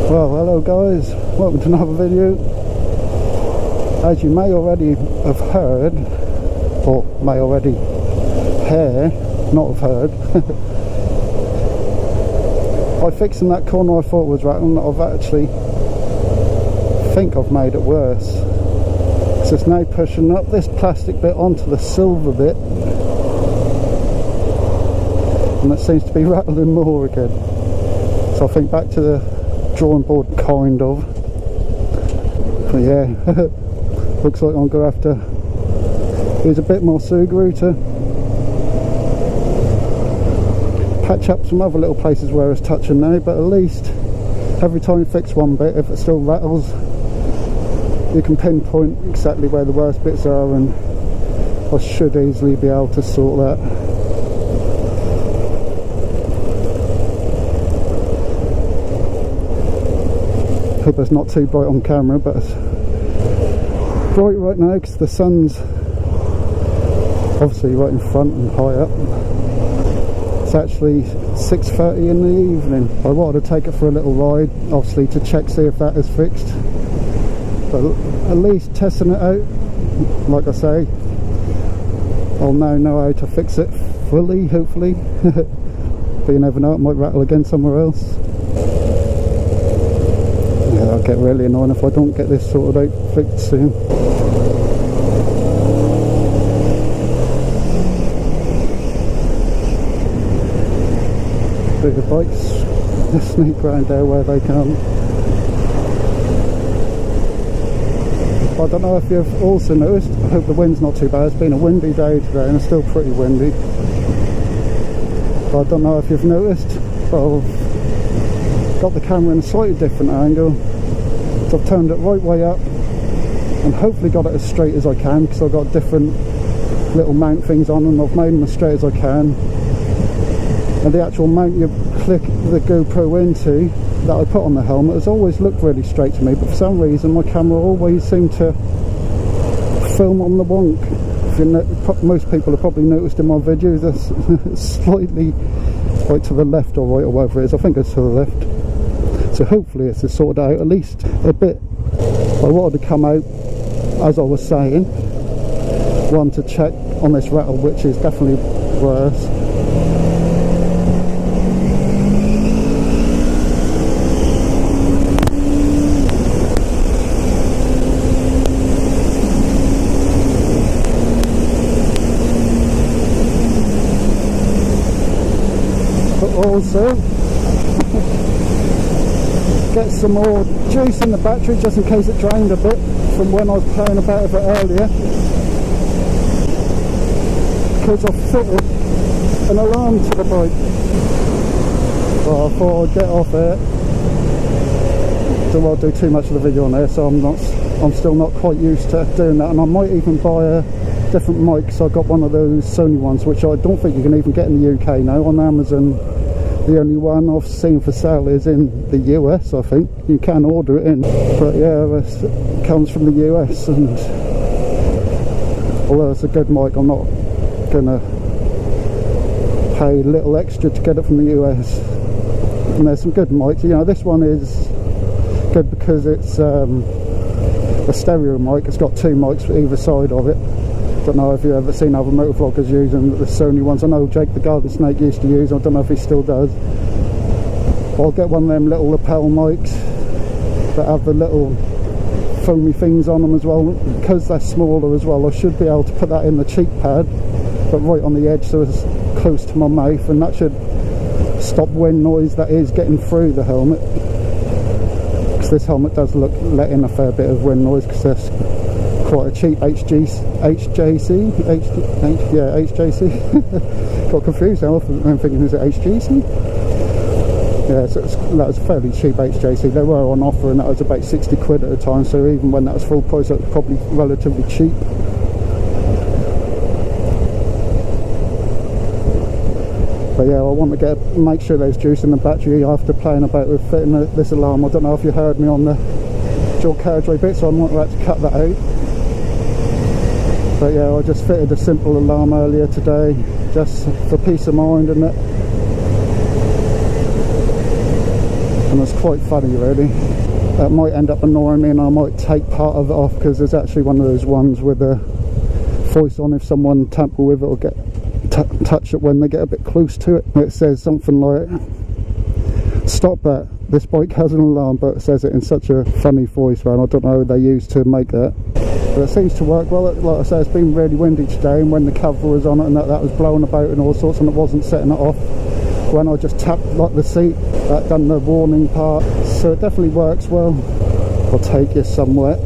Well, hello guys, welcome to another video. As you may already have heard, or may already not have heard, by fixing that corner I thought was rattling, I've actually think I've made it worse. So it's now pushing up this plastic bit onto the silver bit, and it seems to be rattling more again. So I think back to the drawing board, kind of. But yeah, looks like I'm going to have to use a bit more Subaru to patch up some other little places where it's touching now, but at least every time you fix one bit, if it still rattles, you can pinpoint exactly where the worst bits are, and I should easily be able to sort that. Hope it's not too bright on camera, but it's bright right now because the sun's obviously right in front and high up. It's actually 6:30 in the evening. I wanted to take it for a little ride, obviously to check, see if that is fixed, but at least testing it out, like I say, I'll now know how to fix it fully, hopefully. But you never know, it might rattle again somewhere else. Yeah, I'll get really annoying if I don't get this sorted out fixed soon. Bigger bikes sneak around there where they can. I don't know if you've also noticed, I hope the wind's not too bad, it's been a windy day today and it's still pretty windy. But I don't know if you've noticed, but I've got the camera in a slightly different angle, so I've turned it right way up and hopefully got it as straight as I can, because I've got different little mount things on and I've made them as straight as I can. And the actual mount you click the GoPro into that I put on the helmet has always looked really straight to me, but for some reason my camera always seemed to film on the wonk. If you most people have probably noticed in my videos, that's slightly right to the left or right, or whatever it is. I think it's to the left. So hopefully it's sorted out at least a bit. I wanted to come out, as I was saying, one to check on this rattle, which is definitely worse. Also get some more juice in the battery just in case it drained a bit from when I was playing about with it earlier, because I've fitted an alarm to the bike. Well, I thought I'd get off it. Don't want to do too much of the video on there, so I'm still not quite used to doing that, and I might even buy a different mic. So I got one of those Sony ones, which I don't think you can even get in the UK now on Amazon. The only one I've seen for sale is in the US, I think. You can order it in, but yeah, it comes from the US, and although it's a good mic, I'm not gonna pay a little extra to get it from the US. And there's some good mics, you know. This one is good because it's a stereo mic. It's got two mics either side of it. Don't know if you've ever seen other motovloggers using the Sony ones. I know Jake the Garden Snake used to use, I don't know if he still does. I'll get one of them little lapel mics that have the little foamy things on them as well. Because they're smaller as well, I should be able to put that in the cheek pad, but right on the edge so it's close to my mouth, and that should stop wind noise that is getting through the helmet. Because this helmet does let in a fair bit of wind noise, because there's quite a cheap HJC. Got confused now, I'm thinking, is it HJC? Yeah, so that was a fairly cheap HJC. They were on offer and that was about 60 quid at a time, so even when that was full price, that was probably relatively cheap. But yeah, I want to make sure there's juice in the battery after playing about with fitting this alarm. I don't know if you heard me on the dual carriageway bit, so I might have to cut that out. But yeah, I just fitted a simple alarm earlier today, just for peace of mind and that. and it's quite funny really. That might end up annoying me and I might take part of it off, because there's actually one of those ones with a voice on if someone tamper with it or get touch it when they get a bit close to it. It says something like, "Stop that, this bike has an alarm," but it says it in such a funny voice, man. I don't know who they use to make that, but it seems to work well. Like I say, it's been really windy today, and when the cover was on it and that was blowing about and all sorts, and it wasn't setting it off, when I just tapped like the seat, that done the warning part. So it definitely works well. I'll take you somewhere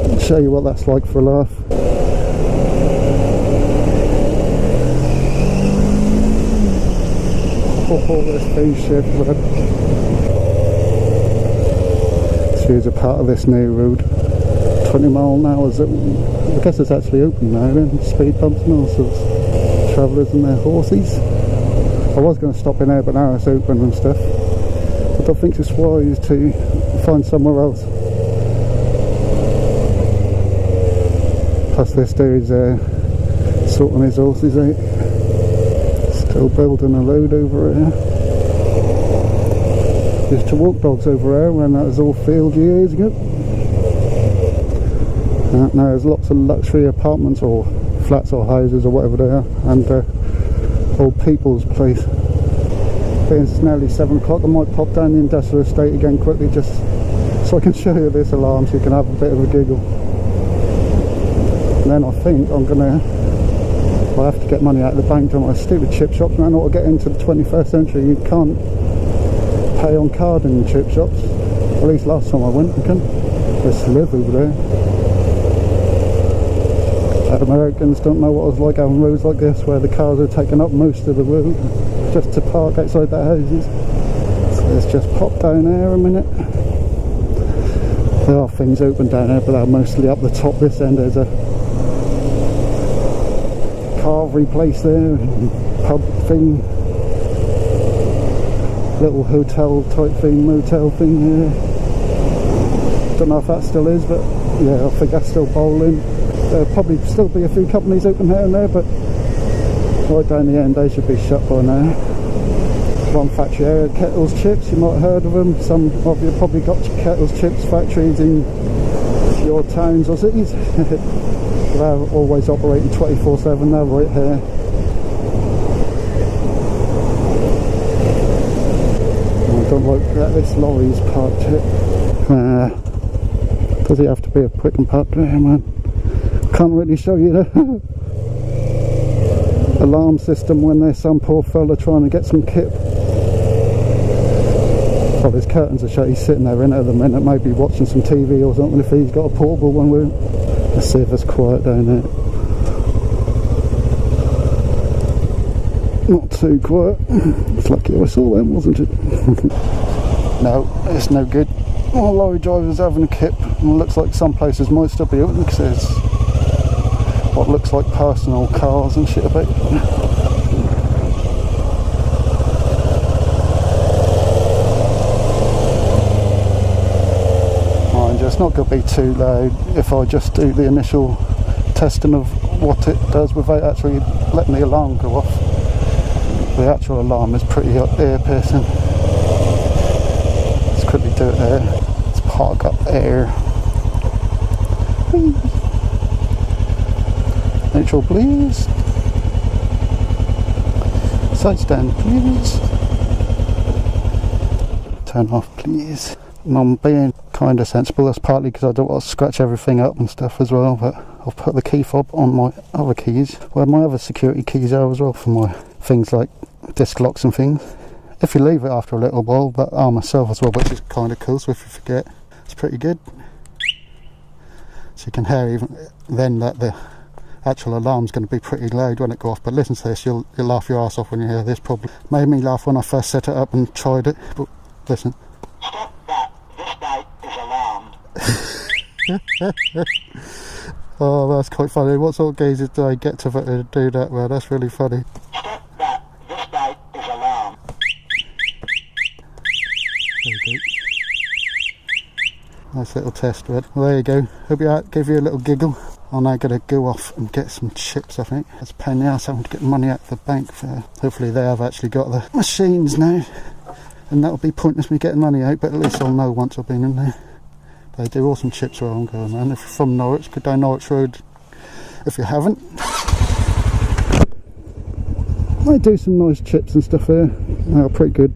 and show you what that's like for a laugh. Oh, this phase shift, man. This is a part of this new road. 20 mile an hour. I guess it's actually open now then. Speed bumps and all sorts. Travellers and their horses. I was going to stop in there, but now it's open and stuff. I don't think it's wise to find somewhere else. Plus this dude's sorting his horses out. Still building a load over here. Used to walk dogs over there when that was all field years ago. Now there's lots of luxury apartments or flats or houses or whatever they are, and old people's place. It's nearly 7 o'clock. I might pop down the industrial estate again quickly just so I can show you this alarm so you can have a bit of a giggle. And then I think I have to get money out of the bank to my stupid chip shops, man, or get into the 21st century. You can't pay on card in the chip shops. At least last time I went, you can. Just live over there. Americans don't know what it's like having roads like this, where the cars are taking up most of the road just to park outside their houses. So let's just pop down there a minute. There are things open down there, but they're mostly up the top this end. There's a carvery place there, pub thing, little hotel type thing, motel thing here. Don't know if that still is, but yeah, I think that's still bowling. There'll probably still be a few companies open here and there, but right down the end they should be shut by now. One factory area, Kettle's Chips, you might have heard of them. Some of you probably got Kettle's Chips factories in your towns or cities. They're always operating 24/7, they're right here. I don't like that this lorry's parked here. Does it have to be a quick and parked there, man? Can't really show you the alarm system when there's some poor fella trying to get some kip. Oh, his curtains are shut, he's sitting there in it at the minute, maybe watching some TV or something if he's got a portable one with him. Let's see if it's quiet down there. Not too quiet. It's lucky I saw them, wasn't it? No, it's no good. Oh, lorry drivers having a kip, and it looks like some places might still be open because there's what looks like personal cars and shit about. Mind you, it's not going to be too loud if I just do the initial testing of what it does without actually letting the alarm go off. The actual alarm is pretty ear-piercing. Let's quickly do it there. Let's park up there. Neutral please. Side stand please. Turn off please. And I'm being kind of sensible, that's partly because I don't want to scratch everything up and stuff as well, but I'll put the key fob on my other keys, where my other security keys are as well, for my things like disc locks and things. If you leave it after a little while, that are myself as well, which is kind of cool, so if you forget, it's pretty good. So you can hear even then that the actual alarm's going to be pretty loud when it goes off, but listen to this, you'll laugh your ass off when you hear this. Probably made me laugh when I first set it up and tried it, but listen. Stop that, this bike is alarmed. Oh, that's quite funny. What sort of geezers do I get to do that, man? That's really funny. Stop that, this bike is alarmed. There you go. Nice little test, man. Well, there you go. Hope that gave you a little giggle. I'm now going to go off and get some chips, I think. It's a pain in the ass having to get money out of the bank. Hopefully they have actually got the machines now and that'll be pointless me getting money out, but at least I'll know once I've been in there. They do awesome chips where I'm going, man. If you're from Norwich, go down Norwich Road if you haven't. They do some nice chips and stuff here. They're pretty good.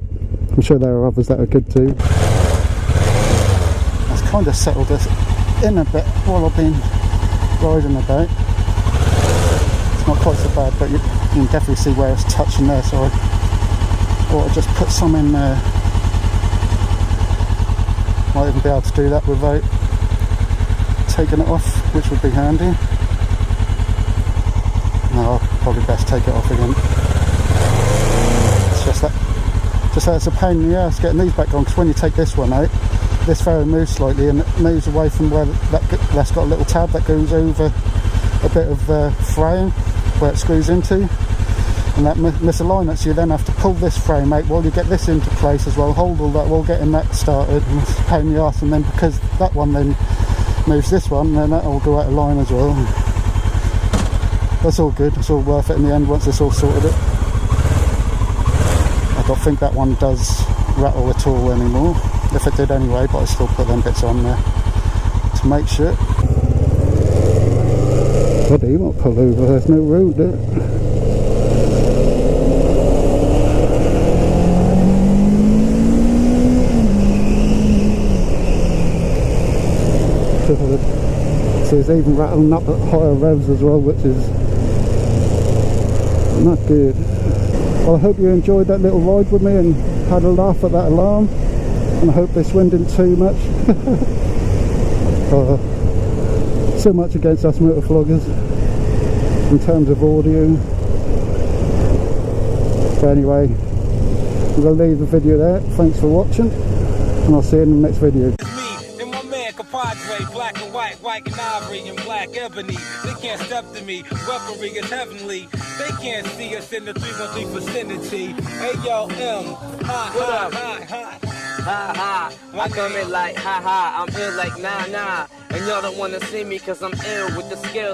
I'm sure there are others that are good too. That's kind of settled us in a bit while I've been riding about. It's not quite so bad, but you can definitely see where it's touching there, so I thought I'd just put some in there. Might even be able to do that without taking it off, which would be handy. No, I'll probably best take it off again. It's just that it's a pain in the ass getting these back on, because when you take this one out, this fairing moves slightly and it moves away from where that's got a little tab that goes over a bit of frame where it screws into, and that misalignment, so you then have to pull this frame out while you get this into place as well, hold all that while getting that started, and it's a pain in the arse. And then because that one then moves this one, then that will go out of line as well. That's all good, it's all worth it in the end once it's all sorted it. I don't think that one does rattle at all anymore. If it did anyway, but I still put them bits on there to make sure. Bloody, you won't pull over, there's no road there. So it's even rattling up at higher revs as well, which is not good. Well, I hope you enjoyed that little ride with me and had a laugh at that alarm. And I hope this wind didn't too much. So much against us motovloggers in terms of audio. But anyway, I'm going to leave the video there. Thanks for watching, and I'll see you in the next video. Black and white and ivory, and black ebony. They can't step to me, weaponry is heavenly. They can't see us in the 313 vicinity. Hey yo, M, ha, ha, ha, ha. Ha ha, I come in like ha ha, I'm ill like nah nah. And y'all don't wanna see me cause I'm ill with the skill.